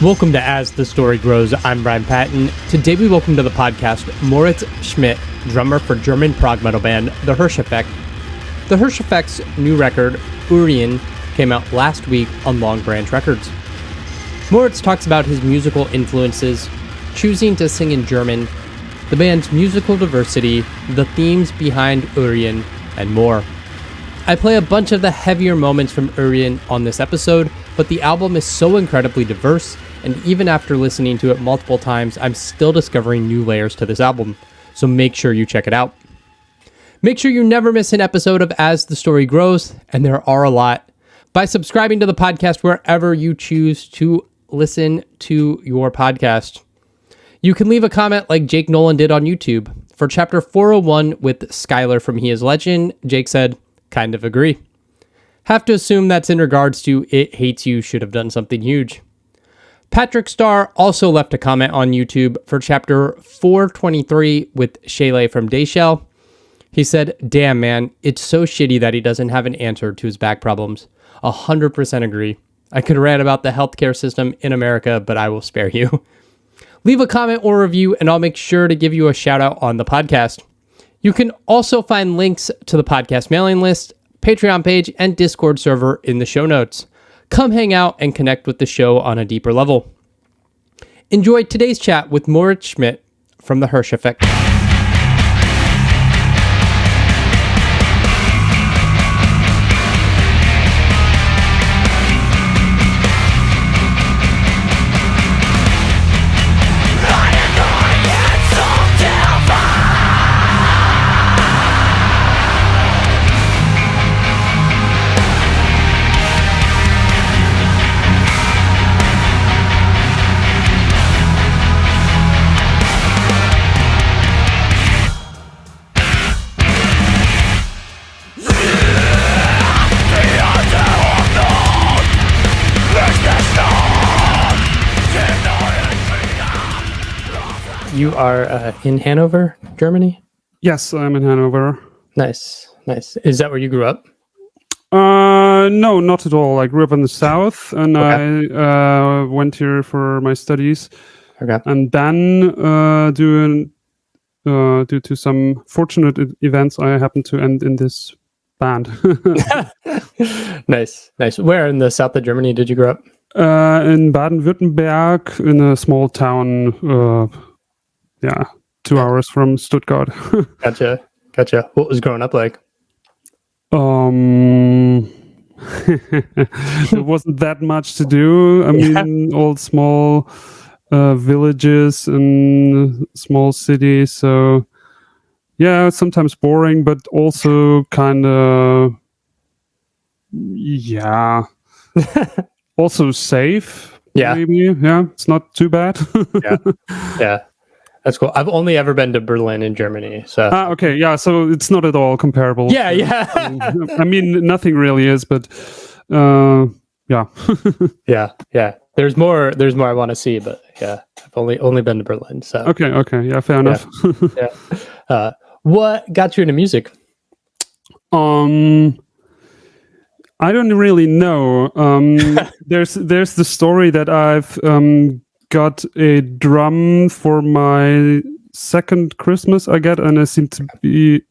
Welcome to As the Story Grows. I'm Brian Patton. Today we welcome to the podcast Moritz Schmidt, drummer for German prog metal band The Hirsch Effekt. The Hirsch Effekt's new record, Urian, came out last week on Long Branch Records. Moritz talks about his musical influences, choosing to sing in German, the band's musical diversity, the themes behind Urian, and more. I play a bunch of the heavier moments from Urian on this episode, but the album is so incredibly diverse, and even after listening to it multiple times, I'm still discovering new layers to this album, so make sure you check it out. Make sure you never miss an episode of As the Story Grows, and there are a lot, by subscribing to the podcast wherever you choose to listen to your podcast. You can leave a comment like Jake Nolan did on YouTube. For chapter 401 with Skylar from He Is Legend, Jake said, "Kind of agree. Have to assume that's in regards to It Hates You Should Have Done Something Huge." Patrick Starr also left a comment on YouTube for chapter 423 with Shayla from Dayshell. He said, "Damn man, it's so shitty that he doesn't have an answer to his back problems. 100% agree. I could rant about the healthcare system in America, but I will spare you." Leave a comment or review and I'll make sure to give you a shout out on the podcast. You can also find links to the podcast mailing list, Patreon page, and Discord server in the show notes. Come hang out and connect with the show on a deeper level. Enjoy today's chat with Moritz Schmidt from the Hirsch Effekt. You are in Hanover, Germany? Yes, I'm in Hanover. Nice, nice. Is that where you grew up? No, not at all. I grew up in the south, and okay. I went here for my studies. Okay. And then, due to some fortunate events, I happened to end in this band. Nice, nice. Where in the south of Germany did you grow up? In Baden-Württemberg, in a small town. 2 hours from Stuttgart. Gotcha. What was growing up like? There wasn't that much to do. I mean, all small villages and small cities. So, yeah, sometimes boring, but also kind of, also safe. Yeah. Maybe. Yeah, it's not too bad. Yeah. That's cool. I've only ever been to Berlin in Germany. So okay, yeah. So it's not at all comparable. Yeah. I mean, nothing really is, but yeah. yeah. There's more I want to see, but yeah, I've only been to Berlin. So okay. Yeah, fair enough. Yeah. What got you into music? I don't really know. There's the story that I've got a drum for my second Christmas I get, and I seem to be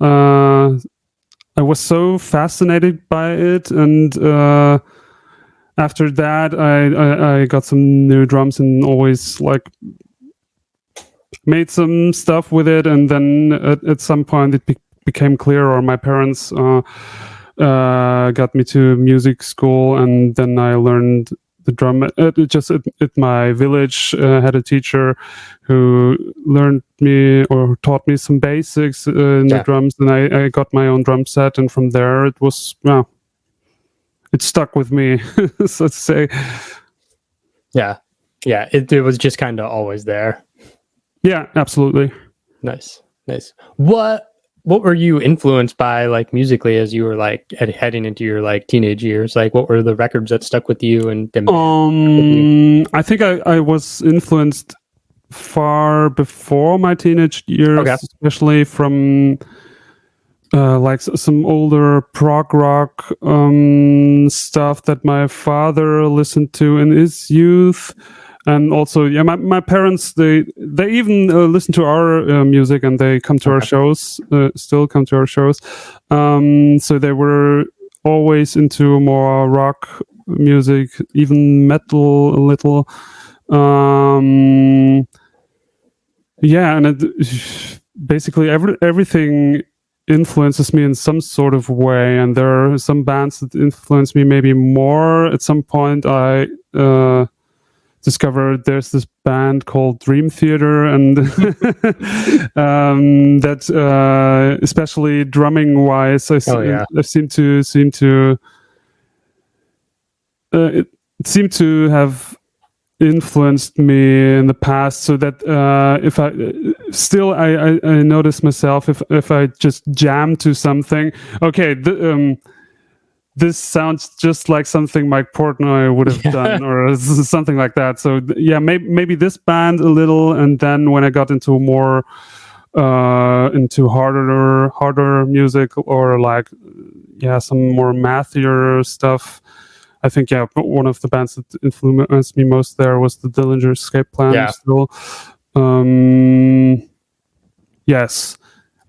I was so fascinated by it, and after that I got some new drums and always like made some stuff with it, and then at some point it became clear, or my parents got me to music school, and then I learned the drum just at my village. Had a teacher who learned me or taught me some basics in the drums, and I got my own drum set, and from there it was it stuck with me, so to say. Yeah, it was just kind of always there. Yeah, absolutely. Nice. What were you influenced by, like, musically, as you were like heading into your like teenage years? Like, what were the records that stuck with you? And I think I was influenced far before my teenage years, especially from like some older prog rock stuff that my father listened to in his youth. And also, my parents, they even listen to our music, and they come to our shows, still come to our shows. So they were always into more rock music, even metal a little. And basically everything influences me in some sort of way, and there are some bands that influence me maybe more. At some point I discovered there's this band called Dream Theater, and that especially drumming wise I seem to it seemed to have influenced me in the past, so that if I notice myself, if I just jam to something, okay, this sounds just like something Mike Portnoy would have done, or something like that. So maybe this band a little, and then when I got into more into harder music, or like some more mathier stuff, I think one of the bands that influenced me most there was the Dillinger Escape Plan. Still, yes.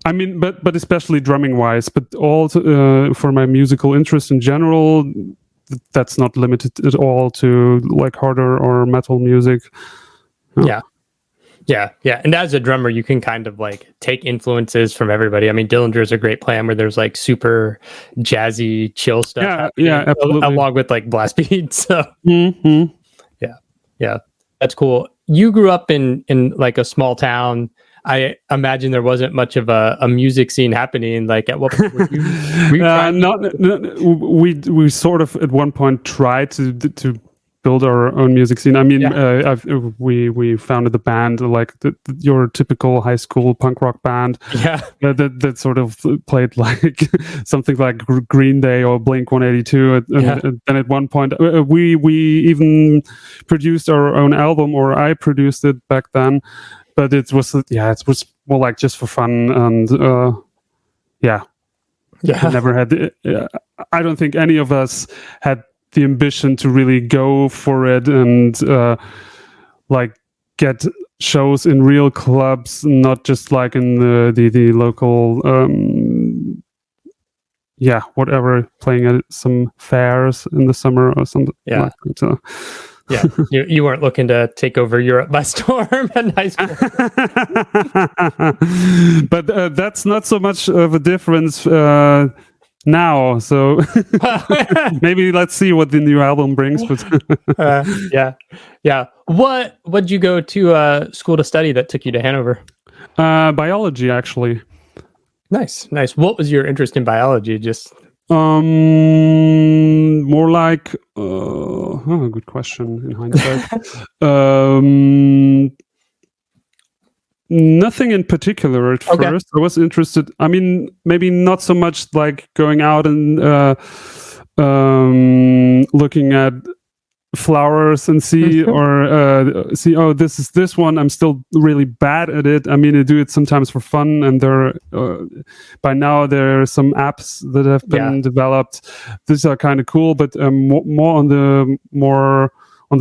I mean, but especially drumming wise, but also for my musical interest in general, that's not limited at all to like harder or metal music. Yeah. And as a drummer, you can kind of like take influences from everybody. I mean, Dillinger is a great plan where there's like super jazzy, chill stuff. Yeah, absolutely. Along with like blast beats. So mm-hmm. Yeah, that's cool. You grew up in like a small town. I imagine there wasn't much of a music scene happening. Like at what point were you we sort of at one point tried to build our own music scene. I mean, we founded the band, like your typical high school punk rock band. That sort of played like something like Green Day or Blink-182. And then at one point, we even produced our own album, or I produced it back then. But it was more like just for fun, and never had. I don't think any of us had the ambition to really go for it and like get shows in real clubs, not just like in the local whatever, playing at some fairs in the summer or something like that. So. You weren't looking to take over Europe by storm in high school. But that's not so much of a difference now. So maybe let's see what the new album brings. But What'd you go to school to study that took you to Hanover? Biology, actually. Nice. What was your interest in biology? Just more like good question in hindsight. Nothing in particular at first. I was interested, I mean, maybe not so much like going out and looking at flowers and see this is this one. I'm still really bad at it. I mean, I do it sometimes for fun, and by now there are some apps that have been developed. These are kind of cool, but more on the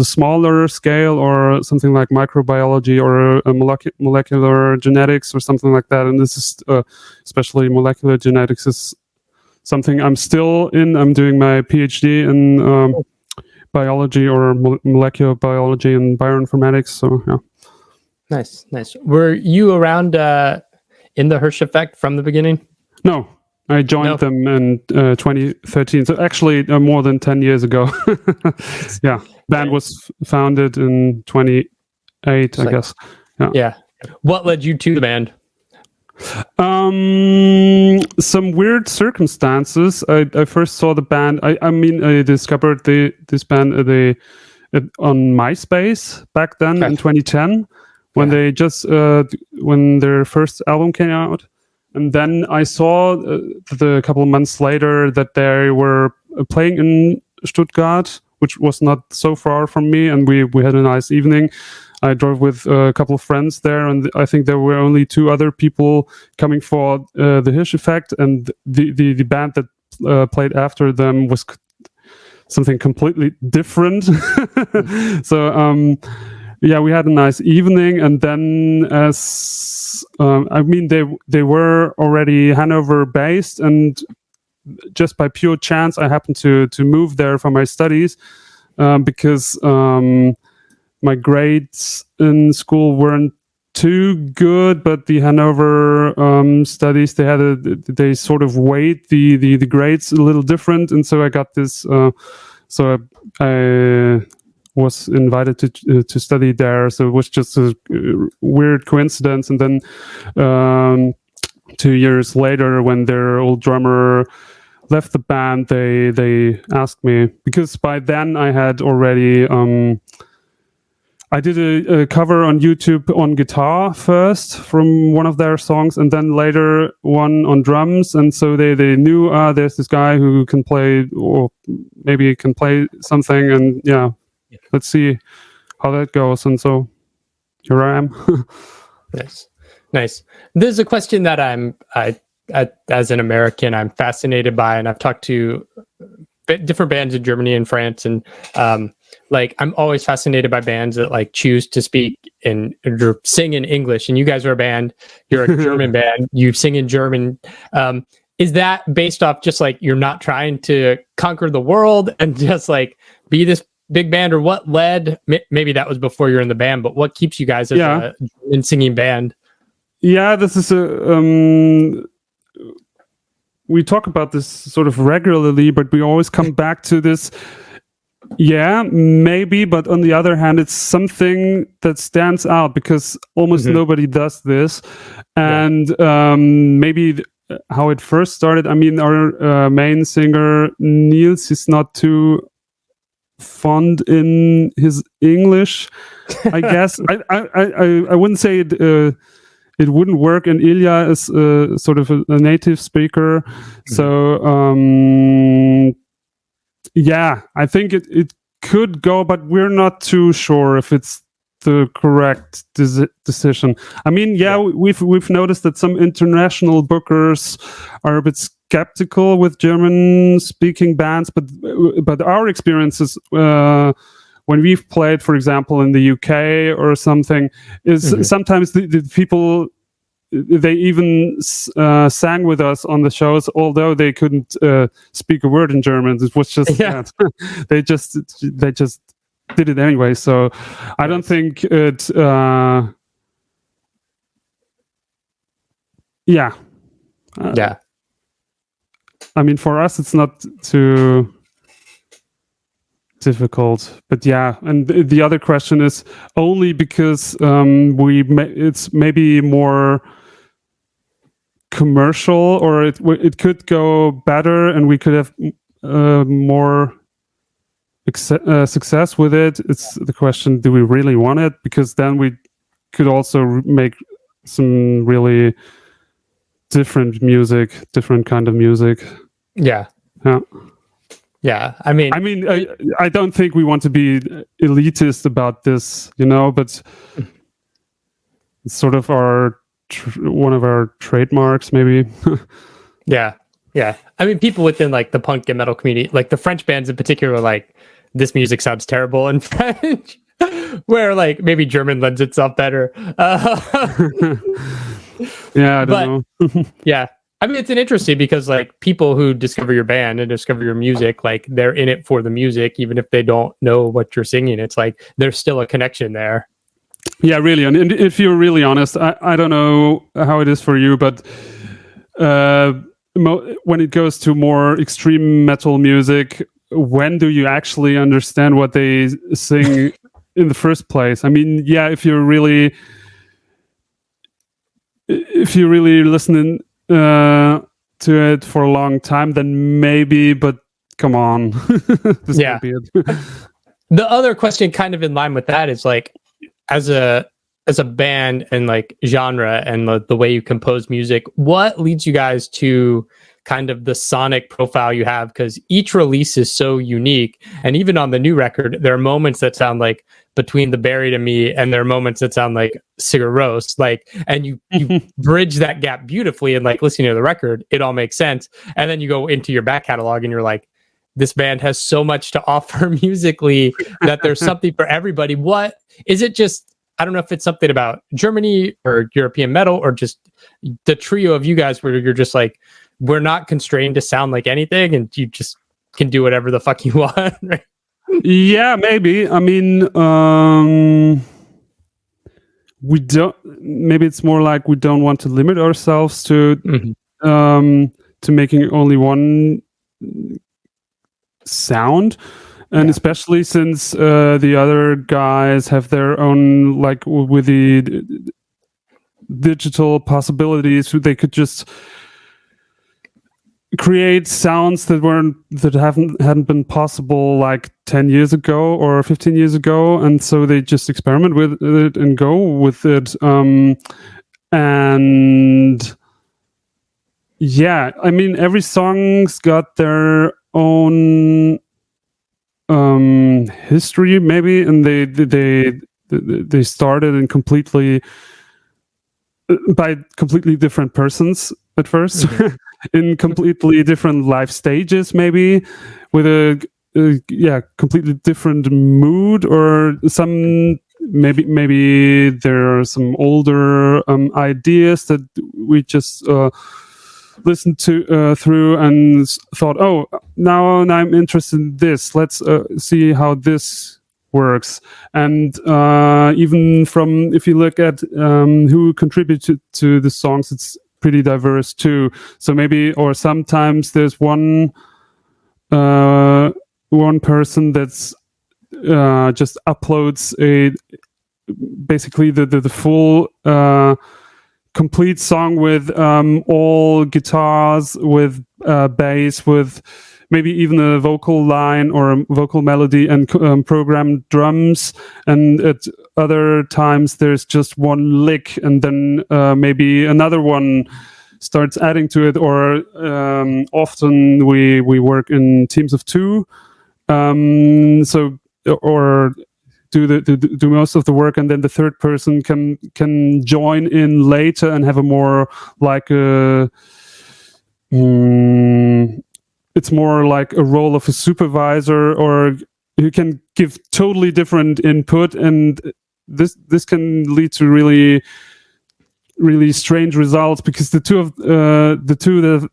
smaller scale, or something like microbiology or molecular genetics or something like that. And this is especially molecular genetics is something I'm still in. I'm doing my PhD in biology or molecular biology and bioinformatics. So Nice. Were you around in the Hirsch Effekt from the beginning? No, I joined them in 2013. So actually more than 10 years ago. Band was founded in 28, I guess. What led you to the band? Some weird circumstances. I first saw the band. I discovered this band on MySpace back then in 2010, when they just when their first album came out, and then I saw a couple of months later that they were playing in Stuttgart, which was not so far from me, and we had a nice evening. I drove with a couple of friends there, and I think there were only 2 other people coming for the Hirsch Effekt, and the band that played after them was something completely different. So yeah, we had a nice evening, and then I mean they were already Hanover based, and just by pure chance I happened to move there for my studies, because my grades in school weren't too good, but the Hanover studies, they sort of weighed the grades a little different, and so I got this. So I was invited to study there. So it was just a weird coincidence, and then 2 years later, when their old drummer left the band, they asked me, because by then I had already. I did a cover on YouTube on guitar first from one of their songs, and then later one on drums. And so they knew there's this guy who can play, or maybe can play something. And yeah, let's see how that goes. And so here I am. Nice. There's a question that as an American, I'm fascinated by, and I've talked to different bands in Germany and France, and like I'm always fascinated by bands that like choose to speak or sing in English. And you guys are a band, you're a German band, you sing in German. Is that based off just like you're not trying to conquer the world and just like be this big band, or what led? Maybe that was before you're in the band, but what keeps you guys as a German singing band? Yeah, this is we talk about this sort of regularly, but we always come back to this. Yeah, maybe, but on the other hand, it's something that stands out because almost nobody does this. And maybe how it first started, I mean, our main singer, Niels, is not too fond in his English, I guess. I wouldn't say it wouldn't work, and Ilya is sort of a native speaker. So yeah, I think it could go, but we're not too sure if it's the correct decision. I mean, we've noticed that some international bookers are a bit skeptical with German-speaking bands, but our experiences when we've played, for example, in the UK or something, is sometimes the people, they even sang with us on the shows, although they couldn't speak a word in German. It was just they just did it anyway. So I don't think it. I mean, for us, it's not too difficult, but yeah. And the other question is only because it's maybe more commercial, or it could go better, and we could have more success with it. It's the question: do we really want it? Because then we could also make some really different kind of music. Yeah. I mean, I don't think we want to be elitist about this, but it's sort of one of our trademarks, maybe. Yeah. I mean, people within like the punk and metal community, like the French bands in particular, are like, this music sounds terrible in French, where like maybe German lends itself better. Yeah, I don't know. Yeah. I mean, it's an interesting, because like people who discover your band and discover your music, like they're in it for the music, even if they don't know what you're singing. It's like there's still a connection there. Yeah, really. And if you're really honest, I don't know how it is for you, but when it goes to more extreme metal music, when do you actually understand what they sing in the first place? I mean, yeah, if you're really listening to it for a long time, then maybe, but come on. This might be it. The other question kind of in line with that is like, as a band and like genre and the way you compose music, what leads you guys to kind of the sonic profile you have, because each release is so unique. And even on the new record, there are moments that sound like Between the Buried and Me, and there are moments that sound like Sigur Rós, like, and you bridge that gap beautifully. And like listening to the record, it all makes sense. And then you go into your back catalog and you're like, this band has so much to offer musically that there's something for everybody. What is it? Just, I don't know if it's something about Germany or European metal, or just the trio of you guys where you're just like, we're not constrained to sound like anything and you just can do whatever the fuck you want. Right? Yeah, maybe. I mean, we don't, maybe it's more like we don't want to limit ourselves to making only one sound. And especially since the other guys have their own, like with the digital possibilities, they could just create sounds that hadn't been possible like 10 years ago or 15 years ago, and so they just experiment with it and go with it. And yeah, I mean, every song's got their own history maybe, and they started in completely by completely different persons at first, in completely different life stages, maybe with a completely different mood, or some maybe there are some older ideas that we just listened to through and thought, oh, now I'm interested in this. Let's see how this works. And even from, if you look at who contributed to the songs, it's pretty diverse too. So maybe, or sometimes there's one person that's just uploads basically the full complete song with all guitars, with bass, with maybe even a vocal line or a vocal melody, and programmed drums. And at other times there's just one lick, and then maybe another one starts adding to it. Or often we work in teams of two, so or do most of the work, and then the third person can join in later and have a more like it's more like a role of a supervisor, or you can give totally different input, and this can lead to really strange results, because the two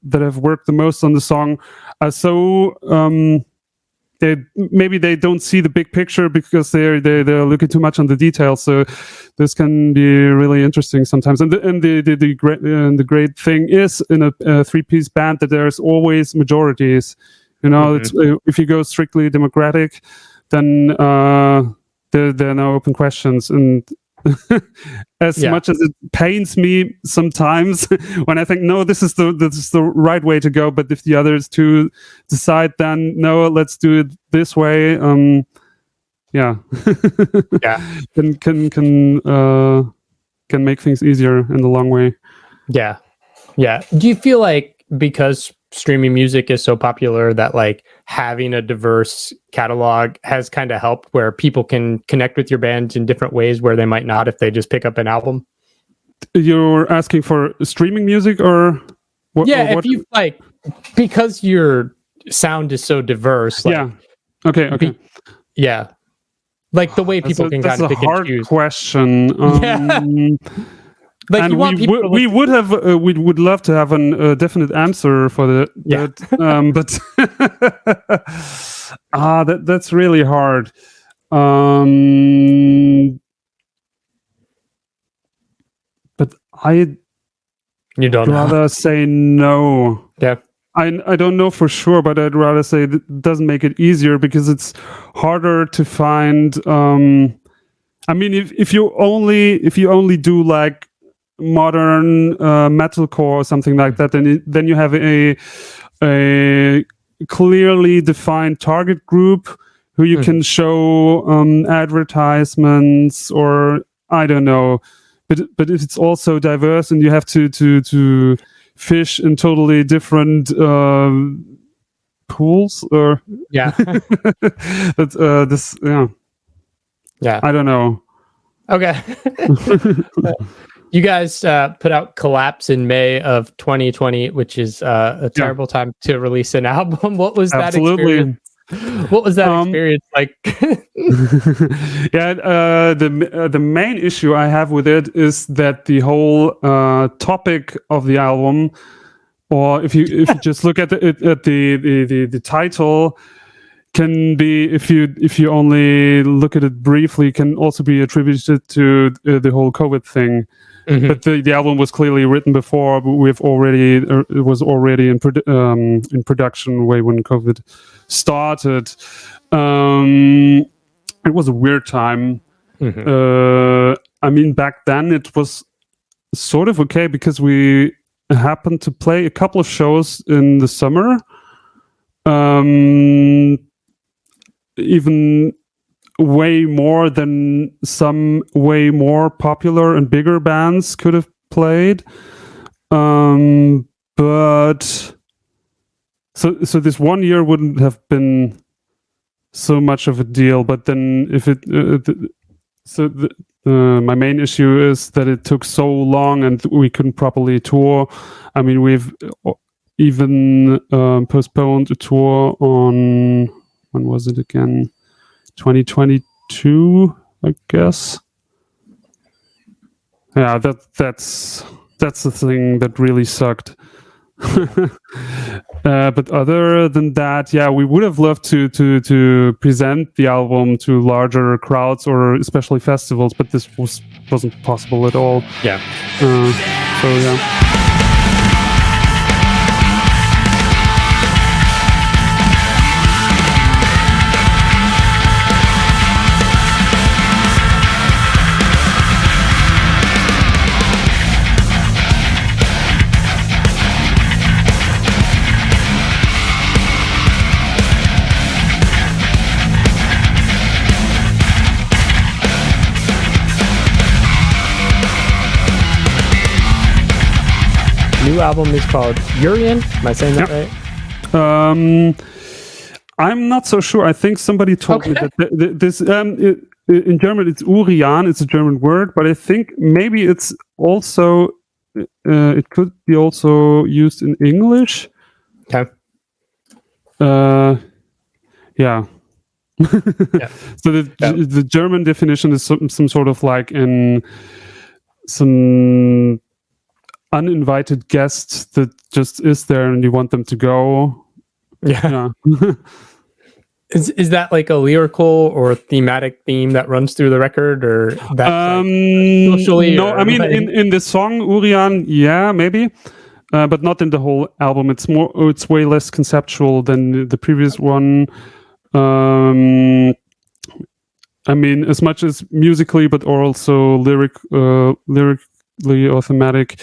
that have worked the most on the song are so they don't see the big picture, because they're looking too much on the details. So this can be really interesting sometimes. And the great thing is in a three-piece band that there's always majorities. You know, it's, if you go strictly democratic, then there are no open questions. And as much as it pains me sometimes when I think, no, this is the right way to go, but if the others two decide, then no, let's do it this way, can make things easier in the long way. Do you feel like, because streaming music is so popular, that like having a diverse catalog has kind of helped, where people can connect with your band in different ways where they might not if they just pick up an album? You're asking for streaming music, or what? Yeah, if you like, because your sound is so diverse. Like, Okay. Like the way people can kind of pick and choose. That's a hard question. Like, and you want people we would love to have a definite answer for that. But that's really hard. But I'd rather say no. Yeah. I don't know for sure, but I'd rather say it doesn't make it easier, because it's harder to find. I mean, if you only do like modern metalcore or something like that, then you have a clearly defined target group who you can show advertisements, or I don't know. But if it's also diverse, and you have to fish in totally different pools, or Yeah. but this, Yeah. I don't know. Okay. You guys put out Collapse in May of 2020, which is a terrible time to release an album. What was that experience? What was that experience like? The main issue I have with it is that the whole topic of the album, or if you just look at the title, can be, if you only look at it briefly, can also be attributed to the whole COVID thing. Mm-hmm. But the album was clearly written before. It was already in production way when COVID started. It was a weird time. Mm-hmm. I mean, back then it was sort of okay because we happened to play a couple of shows in the summer. Even way more than some way more popular and bigger bands could have played. But so this 1 year wouldn't have been so much of a deal. But then if it my main issue is that it took so long and we couldn't properly tour. I mean, we've even postponed a tour on, when was it again? 2022, I guess. Yeah, that's the thing that really sucked. But other than that, yeah, we would have loved to present the album to larger crowds or especially festivals, but this wasn't possible at all. Yeah. So yeah. New album is called Urian. Am I saying that right? I'm not so sure. I think somebody told me that this in German it's Urian. It's a German word, but I think maybe it's also it could be also used in English. Okay. Yeah. Yeah. So the German definition is some sort of like in some uninvited guests that just is there and you want them to go. Yeah. Is that like a lyrical or thematic theme that runs through the record, or that socially? No, I mean in the song Urian, yeah, maybe, but not in the whole album. It's way less conceptual than the previous one. I mean, as much as musically, but also lyrically or thematic,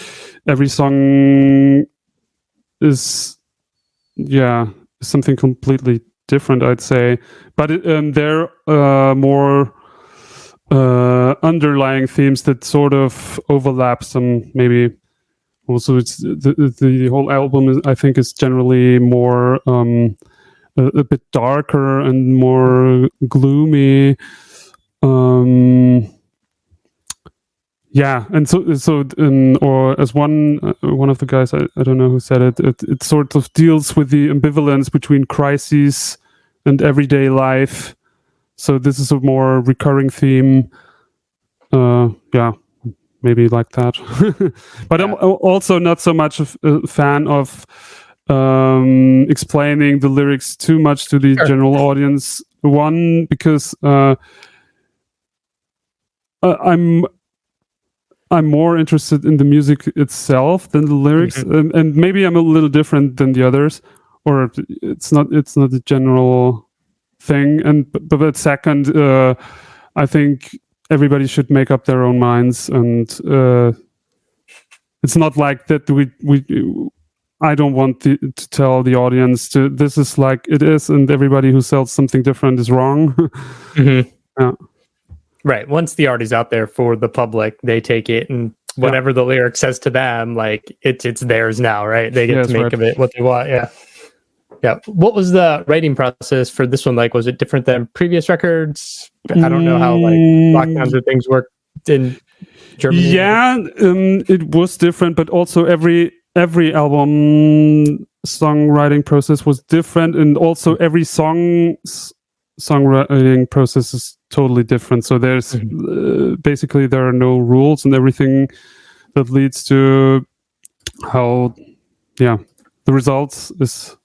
every song is something completely different, I'd say. But there are more underlying themes that sort of overlap some, maybe. Also, it's the whole album I think is generally more a bit darker and more gloomy. Yeah, and or as one of the guys, I don't know who said it, it sort of deals with the ambivalence between crises and everyday life. So this is a more recurring theme. Yeah, maybe like that. But I'm also not so much a fan of explaining the lyrics too much to the general audience. One, because I'm more interested in the music itself than the lyrics, and maybe I'm a little different than the others, or it's not a general thing. But second, I think everybody should make up their own minds, and it's not like that. I don't want to tell the audience this is like it is, and everybody who sells something different is wrong. Yeah. Right. Once the art is out there for the public, they take it and whatever the lyric says to them, like it's theirs now, right? They get to make of it what they want. Yeah. What was the writing process for this one like? Was it different than previous records? I don't know how like lockdowns or things work in Germany. Yeah, it was different, but also every album songwriting process was different, and also every songwriting process is totally different. So there's basically there are no rules, and everything that leads to how the results is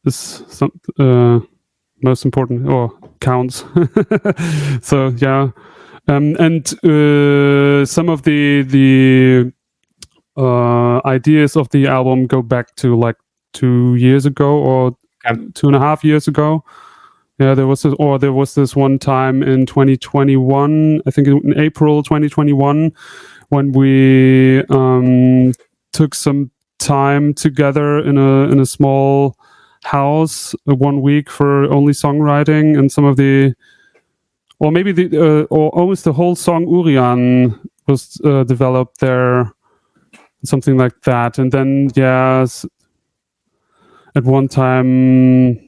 some, most important or counts. So and some of the ideas of the album go back to like 2 years ago or 2.5 years ago. Yeah, there was this one time in 2021, I think in April 2021, when we took some time together in a small house 1 week for only songwriting, and some of the, or maybe or almost the whole song Urian was developed there, something like that. And then at one time,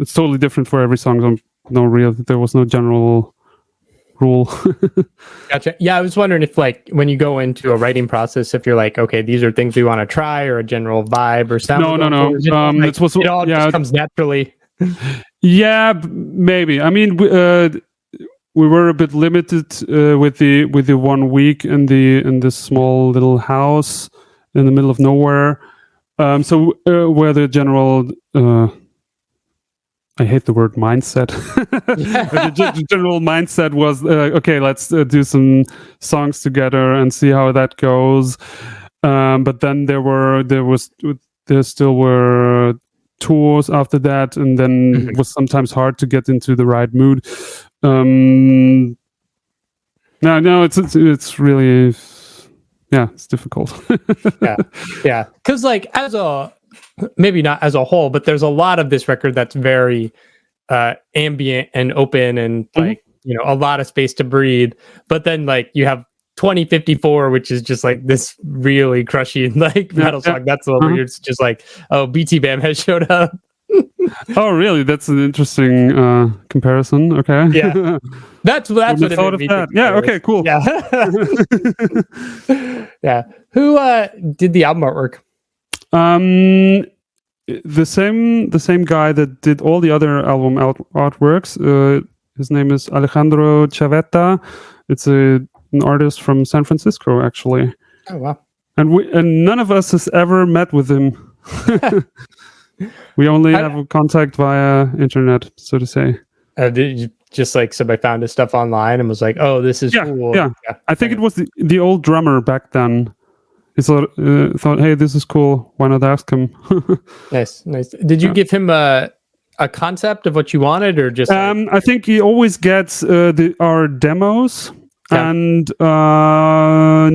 it's totally different for every song. There was no general rule. Gotcha. Yeah, I was wondering if like when you go into a writing process, if you're like, okay, these are things we want to try, or a general vibe or sound. No. It all just comes naturally. Yeah, maybe. I mean, we were a bit limited with the 1 week in this small little house in the middle of nowhere. So where the general I hate the word mindset. The general mindset was okay. Let's do some songs together and see how that goes. But then there still were tours after that, and then it was sometimes hard to get into the right mood. No, it's really it's difficult. yeah. Because like maybe not as a whole, but there's a lot of this record that's very ambient and open, and like a lot of space to breathe. But then like you have 2054, which is just like this really crushy like metal song. That's a little weird. It's just like, oh, BT Bam has showed up. Oh, really? That's an interesting comparison. Okay. Yeah, that's what it made me think. Yeah. Okay. Cool. Yeah. Yeah. Who did the album artwork? The same guy that did all the other album artworks. His name is Alejandro Chavetta. It's an artist from San Francisco, actually. Oh wow! And none of us has ever met with him. We only have contact via internet, so to say. Did you just like somebody found his stuff online and was like, "Oh, this is cool"? Yeah. I think it was the old drummer back then. He thought, "Hey, this is cool. Why not ask him?" Nice. Did you give him a concept of what you wanted, or just? I think he always gets our demos, and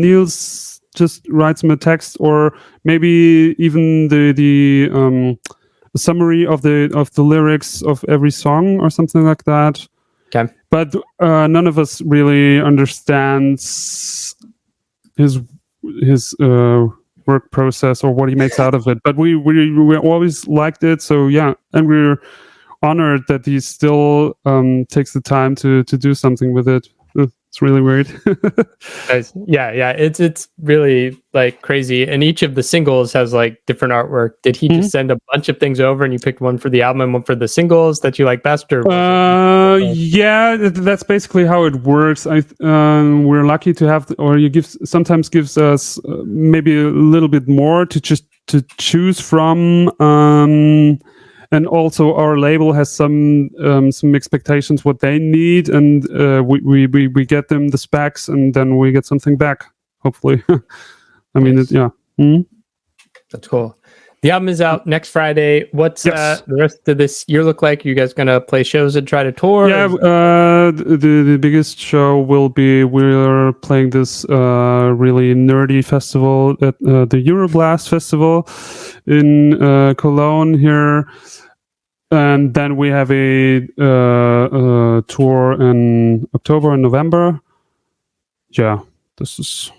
Niels just writes him a text, or maybe even the summary of the lyrics of every song or something like that. Okay. But none of us really understands his work process or what he makes out of it. But we always liked it. So yeah, and we're honored that he still takes the time to do something with it. It's really weird. Yeah. It's really like crazy. And each of the singles has like different artwork. Did he just send a bunch of things over and you picked one for the album and one for the singles that you like best? Or yeah, that's basically how it works. We're lucky to have, or sometimes gives us maybe a little bit more to choose from. And also our label has some expectations what they need, and we get them the specs, and then we get something back, hopefully. I mean, That's cool. The album is out next Friday. What's the rest of this year look like? You guys gonna play shows and try to tour? Yeah, the biggest show will be, we're playing this really nerdy festival at the Euroblast Festival in Cologne here. And then we have a tour in October and November. this is.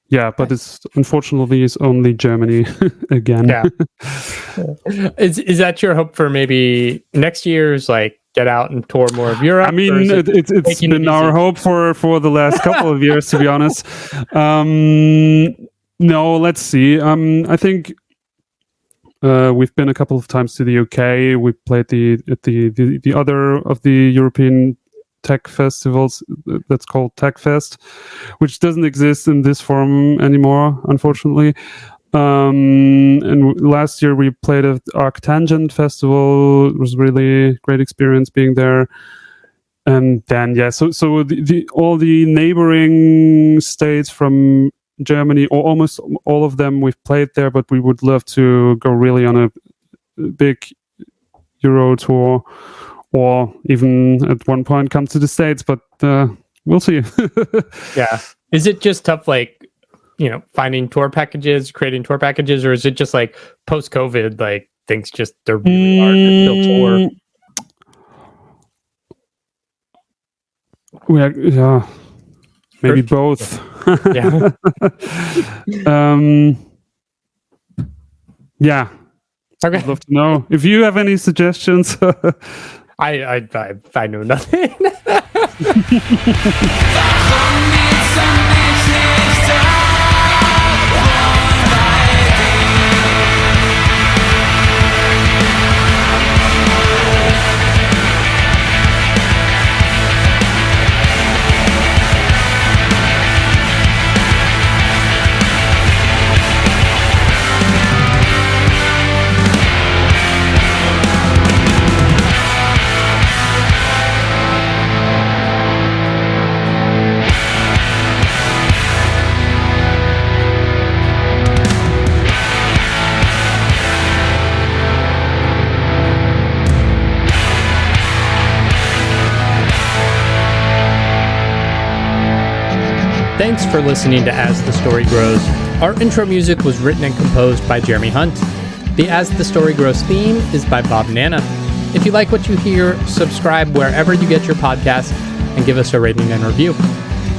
Yeah, but it's unfortunately it's only Germany again. Yeah. Is that your hope for maybe next year's like get out and tour more of Europe? I mean, it's been our hope for the last couple of years, to be honest. No, let's see. I think we've been a couple of times to the UK. We played the other of the European tech festivals that's called TechFest, which doesn't exist in this form anymore, unfortunately. And last year we played at Arctangent Festival. It was really great experience being there. And then so all the neighboring states from Germany, or almost all of them, we've played there, but we would love to go really on a big Euro tour, or even at one point come to the States, but we'll see. Yeah. Is it just tough, like, finding tour packages, creating tour packages, or is it just like post-COVID, like things just, they're really hard to still tour? Maybe both. Yeah. Yeah. Okay. I'd love to know if you have any suggestions. I know nothing. Thanks for listening to As the Story Grows. Our intro music was written and composed by Jeremy Hunt. The As the Story Grows theme is by Bob Nana. If you like what you hear, subscribe wherever you get your podcasts and give us a rating and review.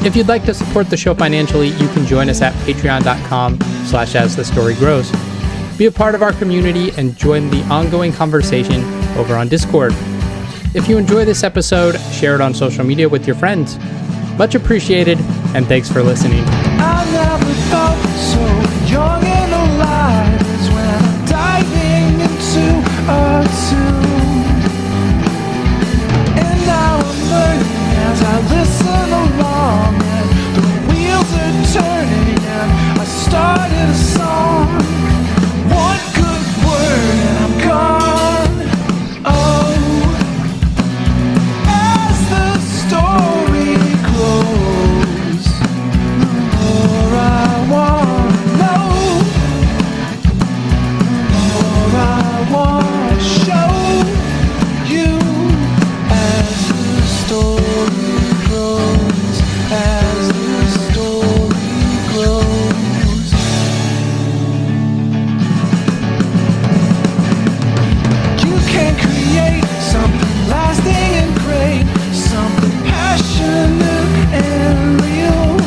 If you'd like to support the show financially, you can join us at patreon.com/asthestorygrows. Be a part of our community and join the ongoing conversation over on Discord. If you enjoy this episode, share it on social media with your friends. Much appreciated, and thanks for listening. I never felt so young and alive as when I'm diving into a tune. And now I'm learning as I listen along, and the wheels are turning, and I started a song. One good word and I'm gone. Oh, as the story grows, the more I want to know, the more I want to show you. As the story grows, as the story grows. You can create something lasting and great, something passionate and real.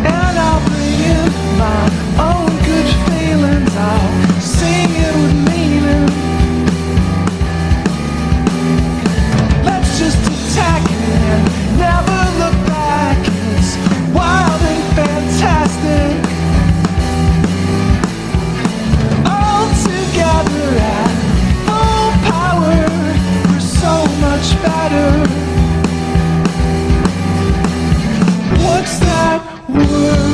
And I'll bring in my own good feelings, I'll sing it with meaning. Let's just attack it and never look back. It's wild and fantastic. All together at full power, we're so much better. What's that word?